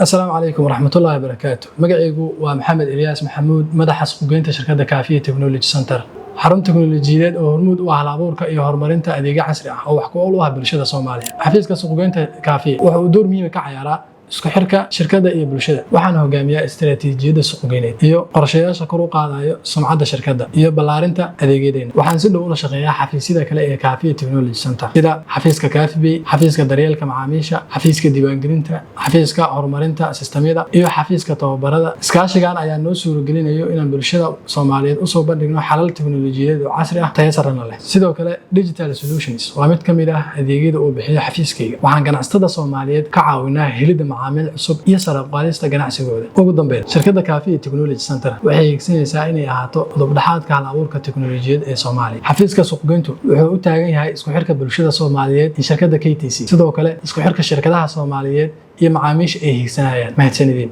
السلام عليكم ورحمة الله وبركاته. مقعيقو ومحمد إلياس محمود مدح سوقينتا شركة كافية تكنولوجي سنتر. حرم تكنولوجيات oo hormuud u ah hal-abuurka iyo horumarinta adeegyo casri ah oo wax ku ool u ah bulshada Soomaaliya. Xafiiska suuqgeynta Kaafiye waxa uu door muhiim ah ka ciyaaraa isku xirka shirkadda iyo bulshada. Waxaan hogaamiyaa istiraatiijiyadda suuqgeyneed iyo qorshayaasha kor u qaadayo sumcadda shirkadda iyo ballaarinta adeegyadeena. Waxaan si dhow ula shaqeeyaa xafiisyada kale ee Kaafiye Technology Center sida xafiiska Kaafiye, xafiiska daryeelka macaamiisha, xafiiska diiwaangelinta, xafiiska horumarinta sistamyada iyo xafiiska tababarada. Iskaashigan ayaa noo suuragelinayo inaan bulshada Soomaaliyeed u soo bandhigno xalal teknolojiyadeed oo casri ah tayo sare leh. Sidoo kale Digital Solutions waa mid ka mid ah adeegyada uu bixiyo xafiiskayga. Waxaan ganacsatada Soomaaliyeed ka caawinaa helidda macaamiil cusub iyo sare u qaadista ganacsigooda. Ugu dambeyn, shirkadda Kaafiye Technology Center waxay higsanaysaa inay ahaato udub-dhaxaadka hal-abuurka teknolojiyad ee Soomaaliya. Xafiiska suuqgeyntu wuxuu u taagan yahay isku xirka bulshada Soomaaliyeed iyo shirkadda KTC. Sidoo kale isku xirka shirkadaha Soomaaliyeed iyo macaamiisha ay higsanayaan. Mahadsanidin.